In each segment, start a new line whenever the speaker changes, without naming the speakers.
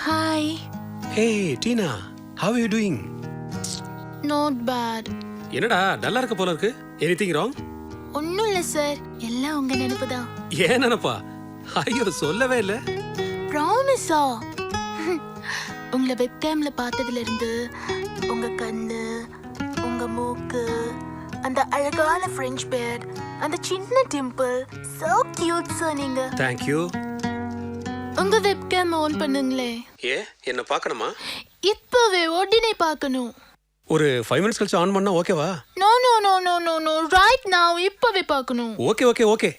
Hi.
Hey, Tina. How are you doing?
Not bad.
என்னடா டல்லா இருக்க போல இருக்கு? Anything wrong?
ஒண்ணும் இல்ல சார். எல்லாம் உங்க நினைப்பு தான்.
ஏன் நினைப்பா? ஐயோ சொல்லவே இல்ல.
ப்ராமிஸா? உங்களை வெப்கேம்ல பார்த்ததுல இருந்து உங்க கண்ணு, உங்க மூக்கு, அந்த அழகான French beard, அந்த சின்ன டிம்பிள், so cute சார் நீங்க.
Thank you.
உங்க வெப்கேம் ஆன் பண்ணுங்களே.
என்ன பார்க்கணுமா?
இப்பவே உடனே பார்க்கணும்.
ஒரு 5 minutes கழிச்சு ஆன் பண்ணா ஓகேவா?
No no no no no no right now இப்பவே பார்க்கணும்.
ஓகே.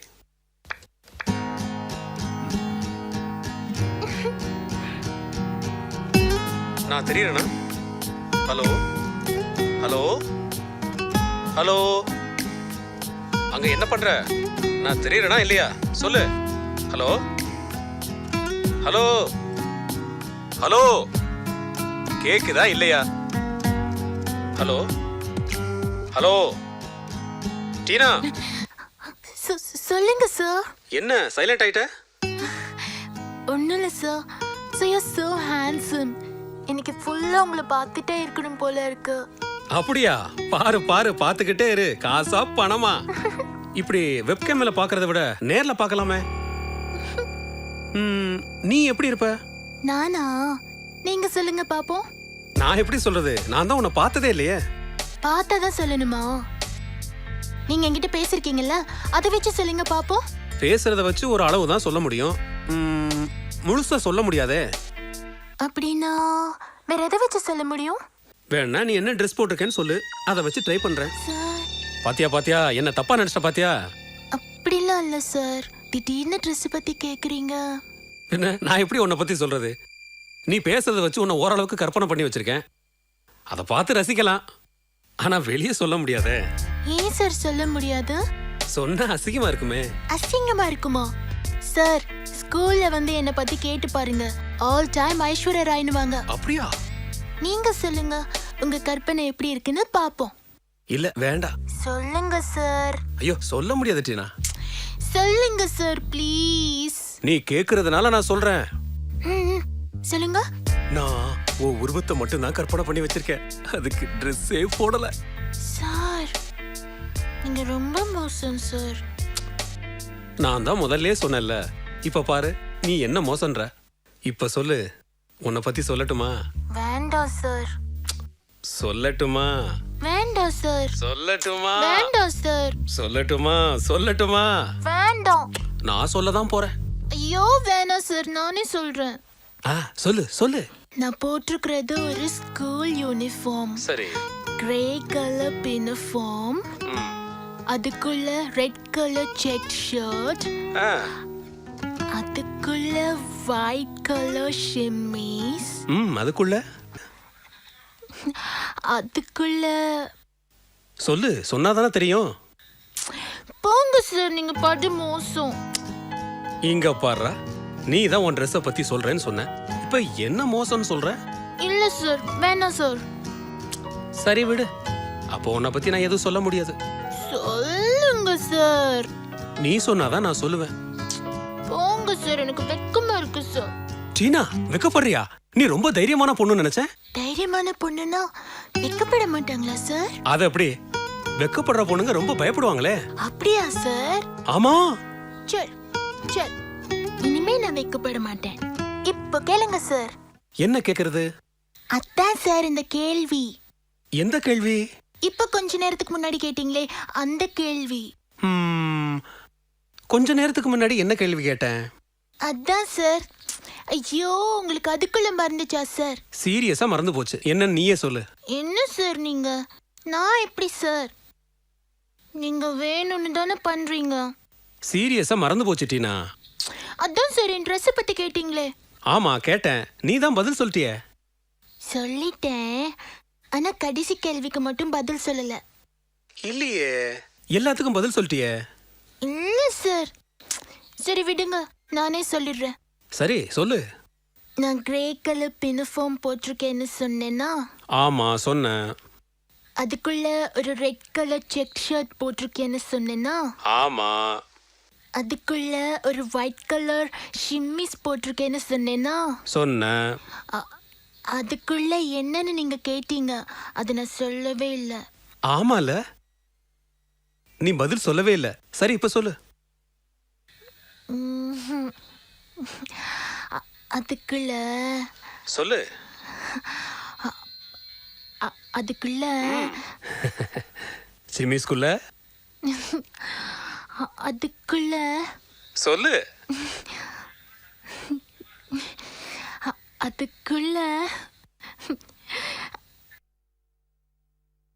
நான் தெரியறேனா? ஹலோ அங்க என்ன பண்ற? நான் தெரியறேனா இல்லையா? சொல்லு. ஹலோ கேக்குதா இல்லையா? ஹலோ டீனா,
சொல்லுங்க சார்.
என்ன சைலண்ட் ஆயிட்ட?
ஒன்னும் இல்ல sir. So you're so handsome. எனக்கு ஃபுல்லா உங்களை பார்த்துட்டே இருக்கணும் போல இருக்கு.
அப்படியா? பாரு பார்த்துக்கிட்டே இரு. காசா பணமா? இப்படி வெப்கேம்ல பாக்குறத விட நேர்ல பார்க்கலாமே. நீ எப்படி இருப்ப?
நானா? நீங்க சொல்லுங்க பாப்போம்.
நான் எப்படி சொல்றது? நான் தான் உன்னை பார்த்ததே இல்லையே.
பார்த்ததான் சொல்லணுமா? நீங்க என்கிட்ட பேசிருக்கீங்கல்ல, அதை வச்சு சொல்லுங்க பாப்போம்.
பேசுறத வச்சு ஒரு அளவு தான் சொல்ல முடியும். முழுசா சொல்ல முடியாதே.
அப்படின்னா வேற எதை வச்சு சொல்ல முடியும்?
வேணா நீ என்ன ட்ரெஸ் போட்டிருக்கேன்னு சொல்லு, அதை வச்சு ட்ரை பண்றேன்.
சார்
பாத்தியா என்ன தப்பா நினைச்சிட்ட பாத்தியா?
அப்படிலாம் இல்ல சார். திடீர்னு ட்ரெஸ் பத்தி கேக்குறீங்க.
என்ன நான் எப்படி உன்னை பத்தி சொல்றது? நீ பேசுறத வச்சு உன்னை ஓரளவுக்கு கற்பனை பண்ணி வச்சிருக்கேன். அதை பார்த்து ரசிக்கலாம், ஆனா வெளியே சொல்ல முடியாதே.
ஏன் சார் சொல்ல முடியாது?
சொன்னா அசிங்கமா இருக்குமே.
அசிங்கமா இருக்குமா? சார் ஸ்கூல்ல வந்து என்ன பத்தி கேட்டு பாருங்க. ஆல் டைம் ஐஸ்வர்யா ராய்னுவாங்க.
அப்படியா?
நீங்க சொல்லுங்க, உங்க கற்பனை எப்படி இருக்குன்னு பாப்போம்.
இல்ல வேண்டாம்.
சொல்லுங்க சார்.
ஐயோ சொல்ல முடியாது டீனா.
சொல்லுங்க சார் ப்ளீஸ்.
நீ கேக்குறதுனால நான் சொல்றேன்.
சொல்லுங்க.
நான் உன் உருவத்தை மட்டும் தான் கற்பனை பண்ணி வச்சிருக்கேன், அதுக்கு ட்ரெஸ்ஸே போடல.
சார் நீங்க ரொம்ப மோசம் சார்.
நான் தான் முதல்ல சொன்னேன்ல, இப்ப பாரு நீ என்ன மோசன்ற. இப்ப சொல்லு, உன்னை பத்தி சொல்லட்டுமா?
வேண்டாம் சார்.
சொல்லட்டுமா?
வேண்டாம் சார்.
சொல்லட்டுமா?
வேண்டாம் சார்.
சொல்லட்டுமா?
வேண்டாம்.
நான் சொல்லதான் போறேன்.
ஐயோ வேணாம் சார், நானே சொல்றேன்.
சொல்லு.
நான் போட்டிருக்கிறது ஒரு ஸ்கூல் யூனிஃபார்ம்.
சரி.
கிரே கலர் யூனிஃபார்ம், அதுக்குள்ள ரெட் கலர் செக் ஷர்ட், அதுக்குள்ள ஒயிட் கலர் ஷெம்மீஸ், அதுக்குள்ள
சொல்லு, சொன்னாதானே தெரியும்.
போங்க சார், நீங்க படு மோசம்.
இங்க பாரு, நீ தான் உன் ட்ரெஸ்ஸை பத்தி சொல்றேன்னு சொன்ன, இப்ப என்ன மோசம்னு சொல்ற?
இல்ல சார், வேணாம் சார்.
சரி விடு, அப்போ உன்னை பத்தி நான் எதுவும் சொல்ல முடியாது.
சொல்லுங்க சார்.
நீ சொன்னாதான் நான் சொல்லுவேன்.
போங்க சார், எனக்கு வெக்கமா இருக்கு சார்.
டீனா, வெக்கப்படுறியா? நீ ரொம்ப தைரியமான பொண்ணு நினைச்சேன்.
தைரியமான பொண்ணுனா வெக்கப்பட மாட்டாங்களா சார்?
அது எப்படி? வெக்கப்படுற பொண்ணுங்க ரொம்ப பயப்படுவாங்களே.
அப்படியா சார்?
ஆமா.
சரி, இனிமே நான் வெக்கப்பட மாட்டேன். இப்போ கேளுங்க சார்.
என்ன கேக்குறது?
அதான் சார் இந்த கேள்வி.
எந்த கேள்வி?
இப்ப கொஞ்ச நேரத்துக்கு முன்னாடி கேட்டீங்களே அந்த கேள்வி.
கொஞ்ச நேரத்துக்கு முன்னாடி என்ன கேள்வி கேட்டேன்?
அதான் சார். ஐயோ, உங்களுக்கு அதுக்குள்ள மறந்துச்சா சார்?
சீரியஸா மறந்து போச்சு. என்ன நீயே சொல்லு.
என்ன சார் நீங்க? நான் எப்படி சார்? நீங்க வேணும்னு தானே பண்றீங்க.
சீரியஸா மறந்து போச்சு டீனா.
அதான் சார் என் ட்ரெஸ் பத்தி கேட்டீங்களே.
ஆமா கேட்டேன், நீ தான் பதில் சொல்லிட்டியே.
சொல்லிட்டேன், ஆனா கடைசி கேள்விக்கு மட்டும் பதில் சொல்லல.
இல்லையே, எல்லாத்துக்கும் பதில் சொல்லிட்டியே.
இல்ல சார். சரி விடுங்க, நானே சொல்லிடுறேன்.
சரி சொல்லு.
நான் கிரே கலர் யூனிஃபார்ம் போட்டிருக்கேன்னு சொன்னேன்னா?
ஆமா சொன்னேன்.
அதுக்குள்ள ஒரு ரெட் கலர் செக் ஷர்ட் போட்டிருக்கேன்னு சொன்னேன்னா?
ஆமா.
அதுக்குள்ள ஒரு ஒயிட் கலர் ஷிம்மிஸ் போட்டிருக்கேன்னு சொன்னேன்னா
சொன்ன
அதுக்குள்ள என்னன்னு நீங்க கேட்டீங்க. அது நான் சொல்லவே இல்லை.
ஆமால, நீ பதில் சொல்லவே இல்லை. சரி இப்ப சொல்லு.
அதுக்குள்ள
சொல்லு.
அதுக்குள்ள
சிமிஸ்குள்ள
அதுக்குள்ள
சொல்லு.
அதுக்குள்ள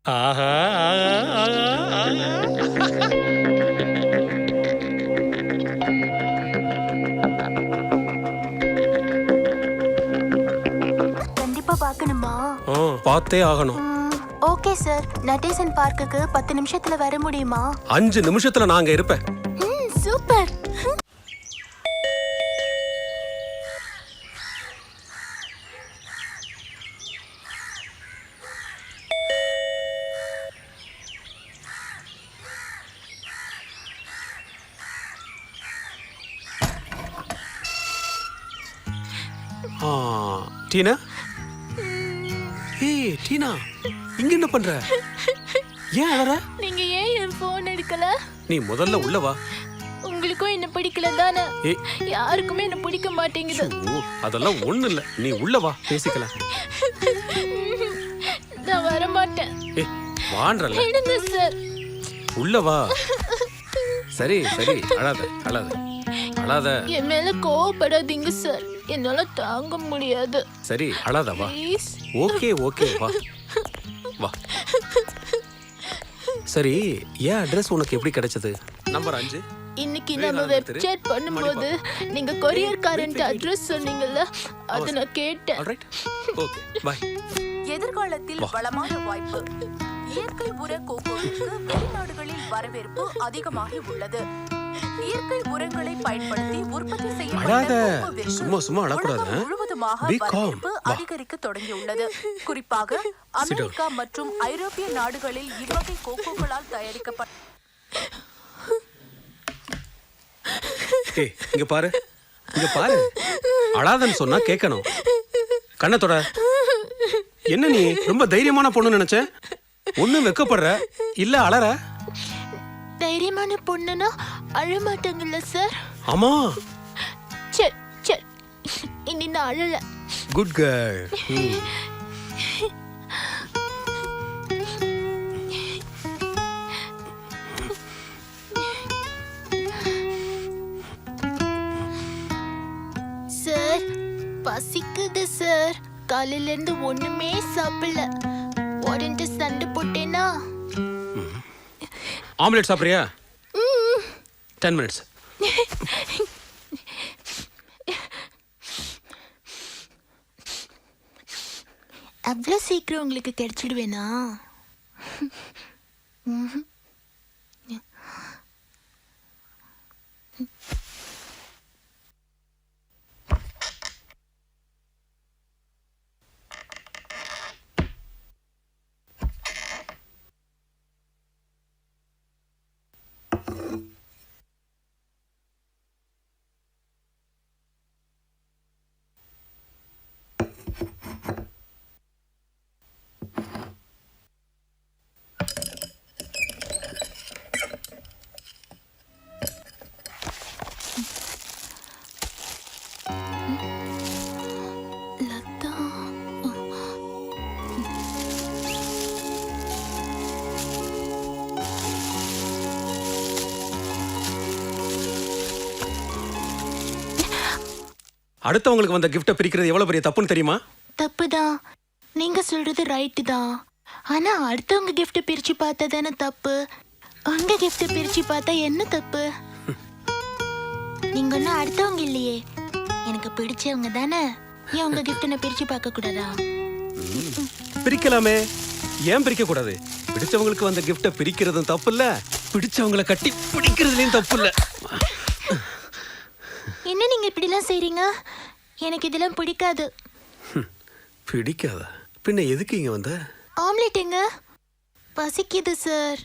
ஆஹா
கண்டிப்பா பார்க்கணுமா?
பார்த்தே ஆகணும்.
ஓகே சார், நடேசன் பார்க்குக்கு 10 நிமிஷத்துல வர முடியுமா?
5 நிமிஷத்துல நான் அங்க இருப்பேன்.
சூப்பர்.
டீனா, ஏய் டீனா, இங்க என்ன பண்ற? ஏன் அழற?
நீங்க ஏன் என் போன் எடுக்கல?
நீ முதல்ல உள்ள வா.
உங்களுக்கும் என்ன பிடிக்கல தானே? யாருக்குமே என்ன பிடிக்க மாட்டேங்குது.
அதெல்லாம் ஒண்ணு இல்ல, நீ உள்ள வா பேசிக்கலாம்.
நான் வர மாட்டேன்.
ஏய் வான்றல.
எடுங்க சார்.
உள்ள வா. சரி சரி, அழாத அழாத அழாத.
என் மேல கோவப்படாதீங்க சார், என்னால தாங்க முடியாது.
சரி அழாத வா. ஓகே ஓகே வா வா. சரி, ஏன் அட்ரஸ் உனக்கு எப்படி கிடைச்சது? நம்பர் 5.
இன்னைக்கு நம்ம வெப்சைட் பண்ணும்போது நீங்க கொரியர்காரன்ட்ட அட்ரஸ் சொன்னீங்கல்ல, அது நான் கேட்டேன்.
Alright, okay bye.
எதிர்காலத்தில் வளமான வாய்ப்பு. இயற்கை உர கோகோவுக்கு வெளிநாடுகளில் வரவேற்பு அதிகமாகி உள்ளது. இயற்கை உரங்களை பயன்படுத்தி உற்பத்தி செய்யப்பட்ட
சும்மா சும்மா அழக்கூடாது.
முழுவதுமாக வரவேற்பு அதிகரிக்க தொடங்கியுள்ளது. குறிப்பாக அமெரிக்கா மற்றும் ஐரோப்பிய நாடுகளில் இவ்வகை கோகோக்களால் தயாரிக்கப்பட்ட
இங்க பாரு, இங்க பாரு. அழாதன்னு சொன்னா கேட்கணும். கண்ணத்தோட என்ன நீ ரொம்ப தைரியமான பொண்ணு நினைச்சேன். ஒண்ணும் வெக்கப்படுற இல்ல அழற.
தைரியமான பொண்ணுனா அழமாட்டாங்கல்ல சார்?
ஆமா.
சரி சரி, இனி நான் அழல.
Good girl.
சார் பசிக்குது சார், காலையில இருந்து ஒண்ணுமே சாப்பிடல. உடனே சண்டை போட்டேனா?
ஆம்லெட் சாப்பிடுறியா? 10 minutes.
அவ்வளோ சீக்கிரம் உங்களுக்கு கிடைச்சிடுவேனா?
அடுத்தவங்களுக்கு வந்த கிஃப்ட்டை பிரிக்கிறது எவ்வளவு பெரிய தப்புன்னு தெரியுமா?
தப்புதான், நீங்க சொல்றது ரைட்டு தான். ஆனா அடுத்தவங்க கிஃப்ட் பிரிச்சு பார்த்தா தானே தப்பு. உங்க கிஃப்ட் பிரிச்சு பார்த்தா என்ன தப்பு? நீங்க ஒன்னும் அடுத்தவங்க இல்லையே, எனக்கு பிடிச்சவங்க தானே. ஏன் உங்க கிஃப்ட் நான் பிரிச்சு பார்க்க கூடாதா?
பிரிக்கலாமே, ஏன் பிரிக்க கூடாது? பிடிச்சவங்களுக்கு வந்த கிஃப்ட்டை பிரிக்கிறதும் தப்பு இல்ல, பிடிச்சவங்களை கட்டி பிடிக்கிறதுலயும் தப்பு இல்ல.
என்ன நீங்க இப்படிலாம் செய்றீங்க? எனக்கு இதெல்லாம் பிடிக்காது.
பிடிக்காதா? பின்ன எதுக்கு இங்க வந்த?
ஆம்லெட் எங்க? பசிக்குது சார்.